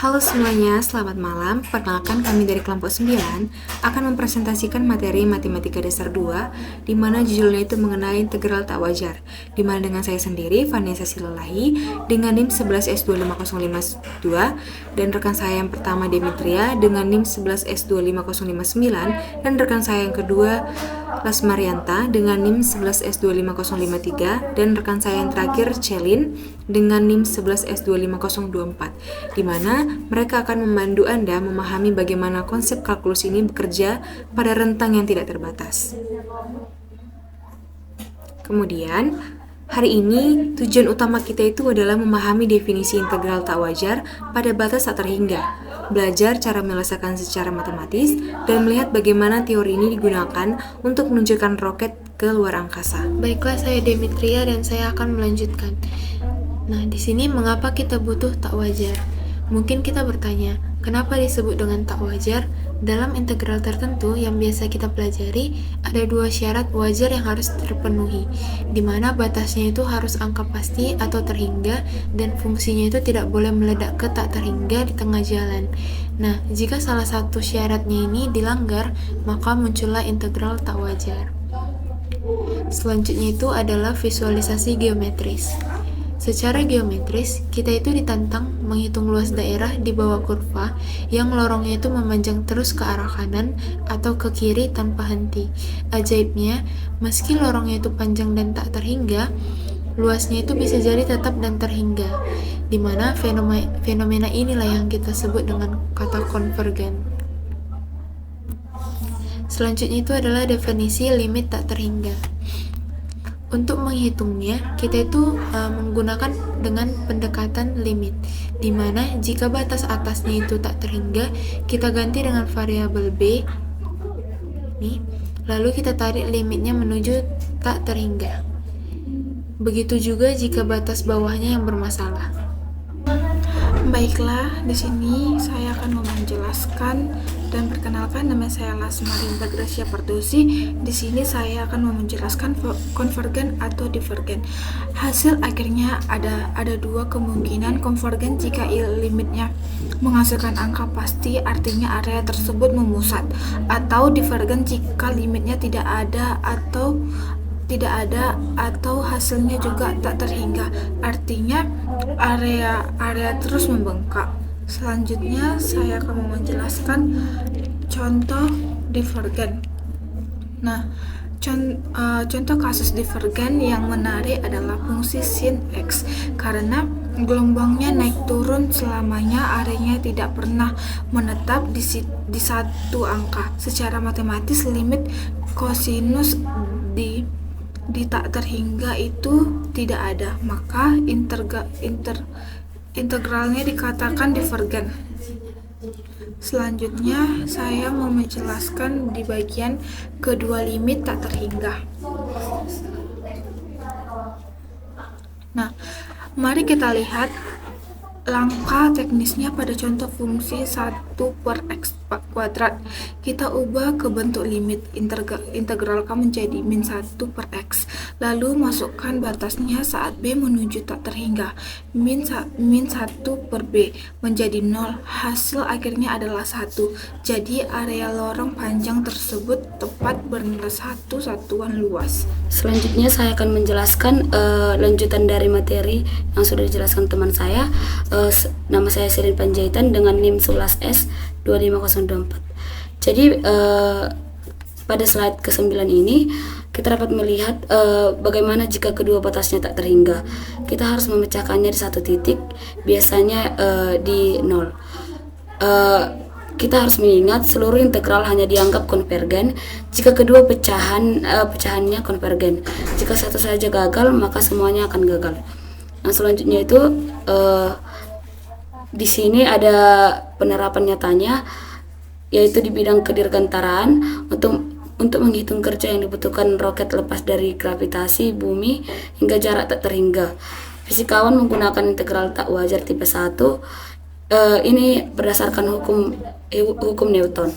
Halo semuanya, selamat malam. Perkenalkan kami dari kelompok 9 akan mempresentasikan materi Matematika Dasar 2 di mana judulnya itu mengenai integral tak wajar. Di mana dengan saya sendiri, Vanessa Silalahi dengan NIM 11S25052 dan rekan saya yang pertama Demetria dengan NIM 11S25059 dan rekan saya yang kedua Lasmarianta dengan NIM 11S25053 dan rekan saya yang terakhir Celin dengan NIM 11S25024 di mana mereka akan memandu Anda memahami bagaimana konsep kalkulus ini bekerja pada rentang yang tidak terbatas. Kemudian, hari ini tujuan utama kita itu adalah memahami definisi integral tak wajar pada batas tak terhingga, belajar cara menyelesaikan secara matematis, dan melihat bagaimana teori ini digunakan untuk menunjukkan roket ke luar angkasa. Baiklah, saya Demetria dan saya akan melanjutkan. Nah, di sini mengapa kita butuh tak wajar? Mungkin kita bertanya, kenapa disebut dengan tak wajar? Dalam integral tertentu yang biasa kita pelajari, ada dua syarat wajar yang harus terpenuhi, di mana batasnya itu harus angka pasti atau terhingga, dan fungsinya itu tidak boleh meledak ke tak terhingga di tengah jalan. Nah, jika salah satu syaratnya ini dilanggar, maka muncullah integral tak wajar. Selanjutnya itu adalah visualisasi geometris. Secara geometris, kita itu ditantang menghitung luas daerah di bawah kurva yang lorongnya itu memanjang terus ke arah kanan atau ke kiri tanpa henti. Ajaibnya, meski lorongnya itu panjang dan tak terhingga, luasnya itu bisa jadi tetap dan terhingga, di mana fenomena inilah yang kita sebut dengan kata konvergen. Selanjutnya itu adalah definisi limit tak terhingga. Untuk menghitungnya, kita itu menggunakan dengan pendekatan limit, di mana jika batas atasnya itu tak terhingga, kita ganti dengan variabel b, nih, lalu kita tarik limitnya menuju tak terhingga. Begitu juga jika batas bawahnya yang bermasalah. Baiklah, di sini saya akan menjelaskan dan perkenalkan, nama saya Lasmarianta Gracia Pardosi. Di sini saya akan menjelaskan konvergen atau divergen. Hasil akhirnya ada dua kemungkinan. Konvergen jika limitnya menghasilkan angka pasti, artinya area tersebut memusat, atau divergen jika limitnya tidak ada atau hasilnya juga tak terhingga, artinya area terus membengkak. Selanjutnya saya akan menjelaskan contoh divergen. Nah, contoh kasus divergen yang menarik adalah fungsi sin x, karena gelombangnya naik turun selamanya, areanya tidak pernah menetap di satu angka. Secara matematis, limit kosinus di tak terhingga itu tidak ada, maka integralnya dikatakan divergen. Selanjutnya saya mau menjelaskan di bagian kedua limit tak terhingga. Nah, mari kita lihat langkah teknisnya pada contoh fungsi 1/x kuadrat. Kita ubah ke bentuk limit, integralkan menjadi min 1/x. Lalu masukkan batasnya saat b menuju tak terhingga, min 1/b menjadi 0. Hasil akhirnya adalah 1. Jadi area lorong panjang tersebut tepat bernilai 1 satuan luas. Selanjutnya saya akan menjelaskan lanjutan dari materi yang sudah dijelaskan teman saya. Nama saya Celin Panjaitan dengan NIM 11S25024. Jadi pada slide ke-9 ini kita dapat melihat bagaimana jika kedua batasnya tak terhingga. Kita harus memecahkannya di satu titik, biasanya di 0. Kita harus mengingat seluruh integral hanya dianggap konvergen jika kedua pecahannya konvergen. Jika satu saja gagal, maka semuanya akan gagal. Nah, selanjutnya itu di sini ada penerapan nyatanya, yaitu di bidang kedirgantaraan untuk menghitung kerja yang dibutuhkan roket lepas dari gravitasi bumi hingga jarak tak terhingga. Fisikawan menggunakan integral tak wajar tipe 1. Ini berdasarkan hukum Newton.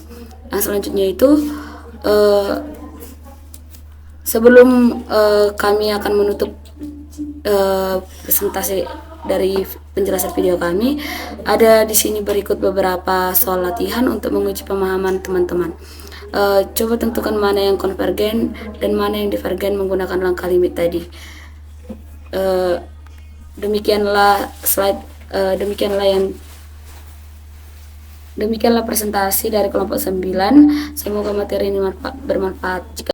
Nah, selanjutnya itu sebelum kami akan menutup presentasi dari penjelasan video kami, ada di sini berikut beberapa soal latihan untuk menguji pemahaman teman-teman. Coba tentukan mana yang konvergen dan mana yang divergen menggunakan langkah limit tadi. Demikianlah demikianlah presentasi dari kelompok 9. Semoga materi ini bermanfaat. Jika